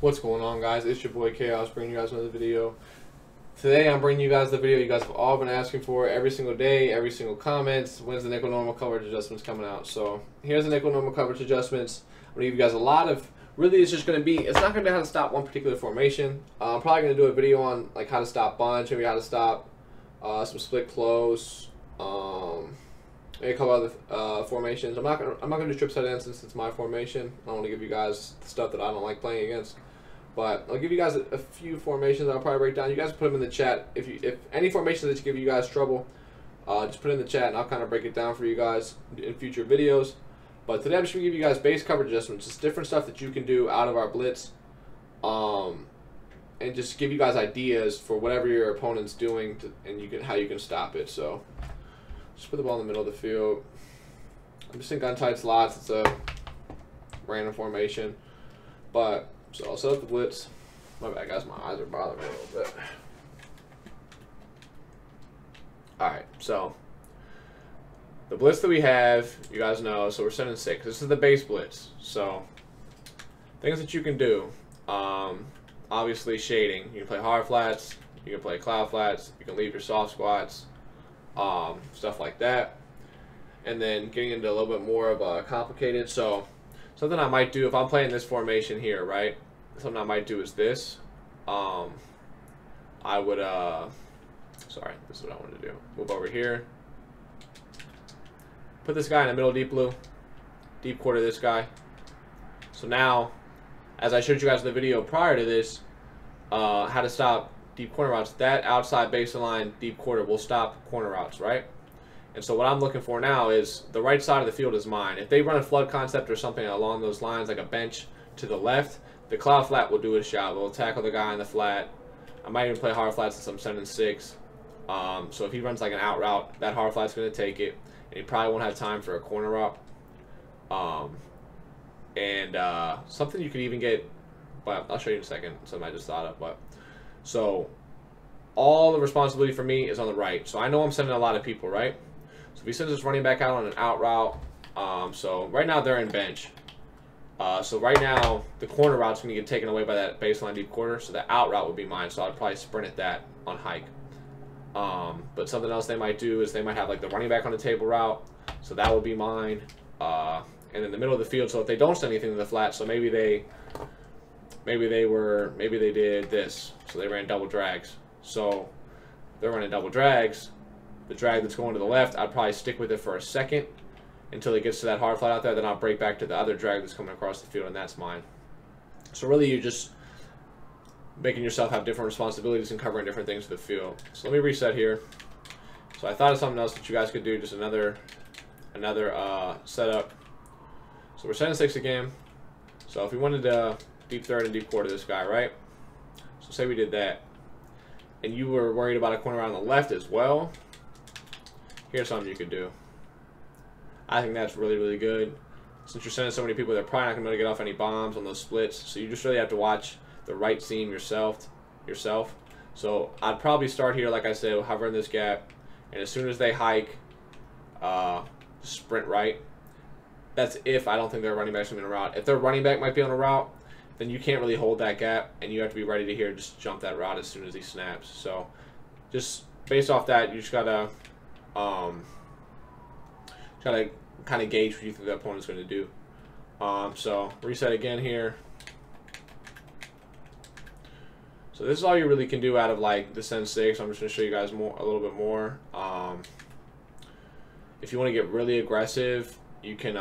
What's going on, guys? It's your boy K-Aus bringing you guys another video. Today I'm bringing you guys the video you guys have all been asking for every single day, every single comment. When's the nickel normal coverage adjustments coming out? So here's the nickel normal coverage adjustments. I'm going to give you guys a lot of, really it's just going to be, it's not going to be how to stop one particular formation. I'm probably going to do a video on like how to stop bunch, maybe how to stop some split close, maybe a couple other formations. I'm not gonna do trip set in since it's my formation. I don't want to give you guys stuff that I don't like playing against. But I'll give you guys a few formations I'll probably break down. You guys put them in the chat. If any formations that give you guys trouble, just put it in the chat and I'll kind of break it down for you guys in future videos. But today I'm just going to give you guys base coverage adjustments. Just different stuff that you can do out of our blitz. And just give you guys ideas for whatever your opponent's doing and how you can stop it. So just put the ball in the middle of the field. I'm just in gun tight slots. It's a random formation. So I'll set up the blitz. My bad, guys. My eyes are bothering me a little bit. Alright, so the blitz that we have, you guys know, so we're sending 6. This is the base blitz. So things that you can do. Obviously shading. You can play hard flats. You can play cloud flats. You can leave your soft squats. Stuff like that. And then getting into a little bit more of a complicated. So something I might do if I'm playing this formation here, right? Something I might do is this. I would, sorry, this is what I want to do. Move over here. Put this guy in the middle deep blue. Deep quarter this guy. So now, as I showed you guys in the video prior to this, how to stop deep corner routes, that outside baseline deep quarter will stop corner routes, right? And so what I'm looking for now is the right side of the field is mine. If they run a flood concept or something along those lines, like a bench to the left, the cloud flat will do its job. It will tackle the guy in the flat. I might even play hard flat since I'm sending 6. So if he runs like an out route, that hard flat's going to take it, and he probably won't have time for a corner route. Something you could even get, but I'll show you in a second, something I just thought of. But so all the responsibility for me is on the right. So I know I'm sending a lot of people, right? So if he sends this running back out on an out route, so right now they're in bench. So right now the corner route's going to get taken away by that baseline deep quarter, so the out route would be mine. So I'd probably sprint at that on hike. But something else they might do is they might have like the running back on the table route, so that would be mine. And in the middle of the field, so if they don't send anything to the flat, so maybe they did this, so they ran double drags. So they're running double drags. The drag that's going to the left, I'd probably stick with it for a second until it gets to that hard flat out there. Then I'll break back to the other drag that's coming across the field, and that's mine. So really, you're just making yourself have different responsibilities and covering different things of the field. So let me reset here. So I thought of something else that you guys could do, just another setup. So we're sending 6 again. So if we wanted to deep third and deep quarter this guy, right? So say we did that, and you were worried about a corner on the left as well. Here's something you could do. I think that's really, really good. Since you're sending so many people, they're probably not going to be able to get off any bombs on those splits. So you just really have to watch the right seam yourself. So I'd probably start here, like I said, hovering this gap. And as soon as they hike, sprint right. That's if I don't think their running back's going to be on a route. If their running back might be on a route, then you can't really hold that gap. And you have to be ready to just jump that route as soon as he snaps. So just based off that, you just got to kind of gauge what you think the opponent's going to do. So reset again here. So this is all you really can do out of like the Send 6. I'm just going to show you guys a little bit more. If you want to get really aggressive, you can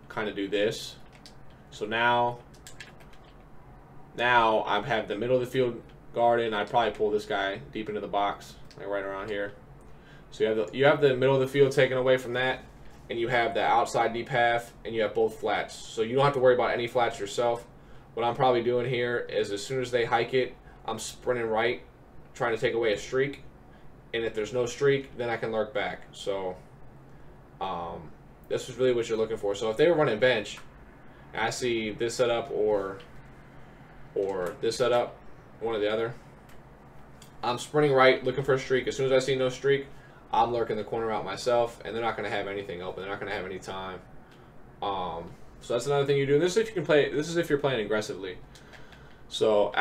kind of do this. So now I have the middle of the field guarded. I'd probably pull this guy deep into the box, like right around here. So you have the middle of the field taken away from that, and you have the outside deep half, and you have both flats. So you don't have to worry about any flats yourself. What I'm probably doing here is as soon as they hike it, I'm sprinting right, trying to take away a streak. And if there's no streak, then I can lurk back. So this is really what you're looking for. So if they were running bench, and I see this setup or this setup, one or the other, I'm sprinting right, looking for a streak. As soon as I see no streak, I'm lurking the corner out myself, and they're not going to have anything open. They're not going to have any time. So that's another thing you do. And this is if you can play. This is if you're playing aggressively. So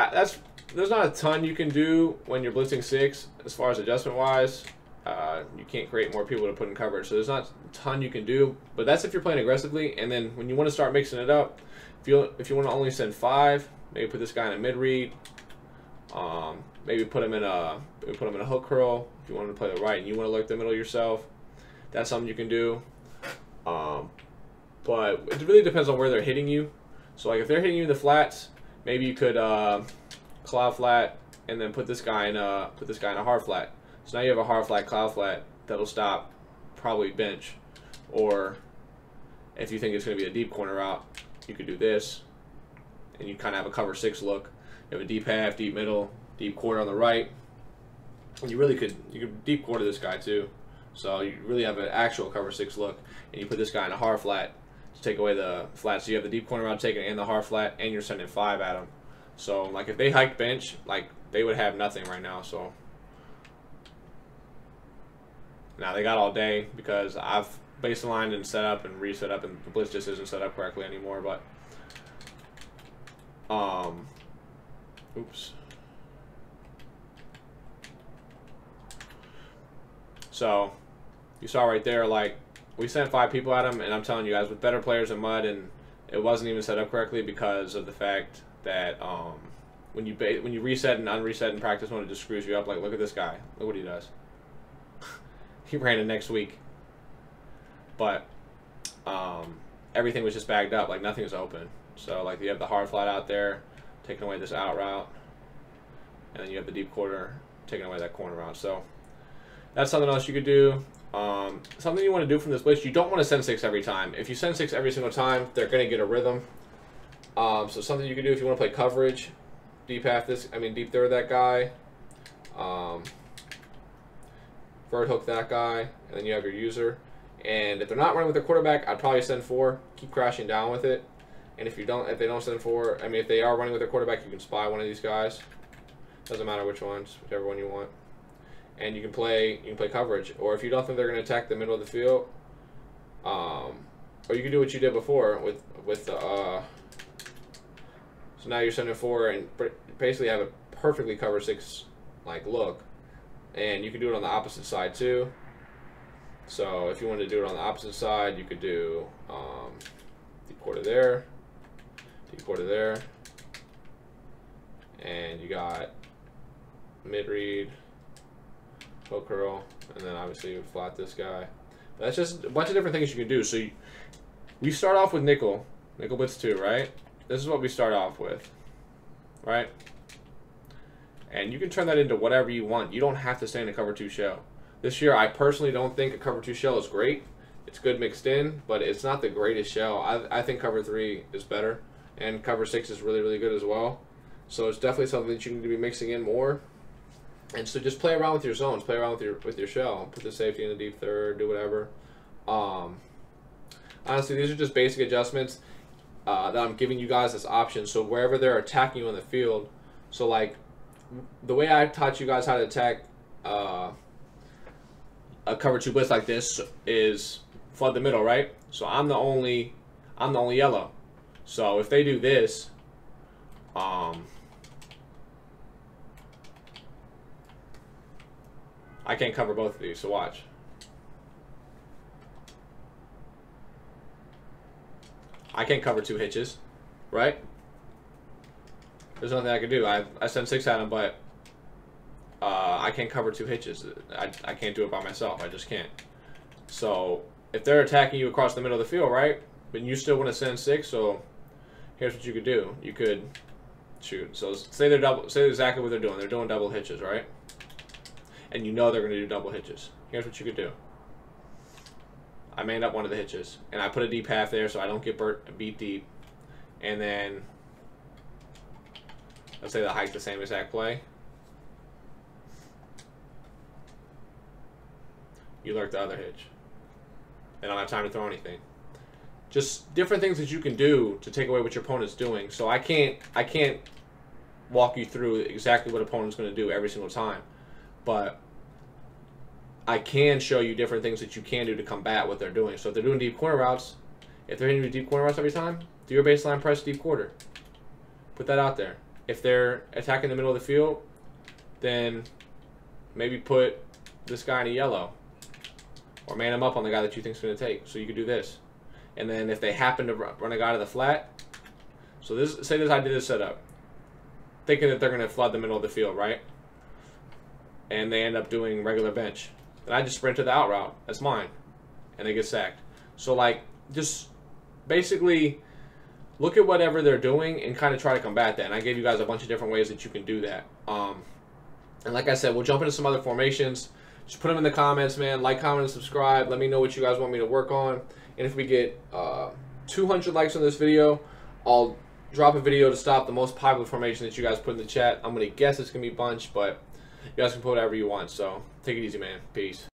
there's not a ton you can do when you're blitzing 6 as far as adjustment wise. You can't create more people to put in coverage, so there's not a ton you can do. But that's if you're playing aggressively. And then when you want to start mixing it up, if you want to only send 5, maybe put this guy in a mid read. Maybe put him in a hook curl if you want to play the right and you want to lurk the middle yourself. That's something you can do. But it really depends on where they're hitting you. So like if they're hitting you in the flats, maybe you could cloud flat and then put this guy in a hard flat. So now you have a hard flat cloud flat that'll stop probably bench. Or if you think it's going to be a deep corner route, you could do this, and you kind of have a cover 6 look. You have a deep half, deep middle, deep quarter on the right. And you could deep quarter this guy too. So you really have an actual cover 6 look, and you put this guy in a hard flat to take away the flat. So you have the deep corner route taken and the hard flat, and you're sending 5 at them. So like if they hike bench, like they would have nothing right now. So now they got all day because I've baselined and set up and reset up, and the blitz just isn't set up correctly anymore. But oops. So you saw right there, like we sent 5 people at him, and I'm telling you guys, with better players in Mud, and it wasn't even set up correctly because of the fact that when you reset and unreset in practice mode, it just screws you up. Like look at this guy, look what he does. He ran it next week, but everything was just bagged up, like nothing was open. So like you have the hard flat out there taking away this out route, and then you have the deep quarter taking away that corner route. So that's something else you could do. Something you want to do from this blitz, you don't want to send 6 every time. If you send 6 every single time, they're going to get a rhythm. So something you can do if you want to play coverage, deep third that guy, vert hook that guy, and then you have your user. And if they're not running with their quarterback, I'd probably send 4, keep crashing down with it. And if they don't send 4, if they are running with their quarterback, you can spy one of these guys. Doesn't matter which ones, whichever one you want. And you can play coverage. Or if you don't think they're going to attack the middle of the field, or you can do what you did before with the. So now you're sending 4 and basically have a perfectly cover 6 like look, and you can do it on the opposite side too. So if you wanted to do it on the opposite side, you could do deep quarter there, and you got mid read, hook curl, and then obviously you flat this guy. But that's just a bunch of different things you can do. So we start off with nickel blitz 2, right? This is what we start off with, right? And you can turn that into whatever you want. You don't have to stay in a cover 2 shell. This year, I personally don't think a cover 2 shell is great. It's good mixed in, but it's not the greatest shell. I think cover 3 is better, and cover 6 is really, really good as well. So it's definitely something that you need to be mixing in more. And so just play around with your zones, play around with your shell. Put the safety in the deep third, do whatever. Honestly, these are just basic adjustments that I'm giving you guys as options. So wherever they're attacking you on the field, so like the way I taught you guys how to attack a cover 2 blitz like this is flood the middle, right? So I'm the only yellow. So if they do this, I can't cover both of these. So watch. I can't cover 2 hitches, right? There's nothing I can do. I send 6 at him, but I can't cover 2 hitches. I can't do it by myself. I just can't. So if they're attacking you across the middle of the field, right? But you still want to send 6, so here's what you could do. You could shoot. So say exactly what they're doing. They're doing double hitches, right? And you know they're going to do double hitches. Here's what you could do. I manned up one of the hitches, and I put a deep half there so I don't get beat deep. And then let's say they hike the same exact play. You lurk the other hitch. They don't have time to throw anything. Just different things that you can do to take away what your opponent's doing. So I can't walk you through exactly what opponent's going to do every single time, but I can show you different things that you can do to combat what they're doing. So if they're doing deep corner routes, if they're hitting you deep corner routes every time, do your baseline press deep quarter. Put that out there. if they're attacking the middle of the field, then maybe put this guy in a yellow. Or man him up on the guy that you think is going to take. So you could do this. And then if they happen to run a guy to the flat, so this, say this, I did this setup, thinking that they're going to flood the middle of the field, right? And they end up doing regular bench. Then I just sprint to the out route. That's mine. And they get sacked. So like, just basically look at whatever they're doing and kind of try to combat that. And I gave you guys a bunch of different ways that you can do that. And like I said, we'll jump into some other formations. Just put them in the comments, man. Like, comment, and subscribe. Let me know what you guys want me to work on. And if we get 200 likes on this video, I'll drop a video to stop the most popular formation that you guys put in the chat. I'm going to guess it's going to be bunch, but you guys can put whatever you want. So take it easy, man. Peace.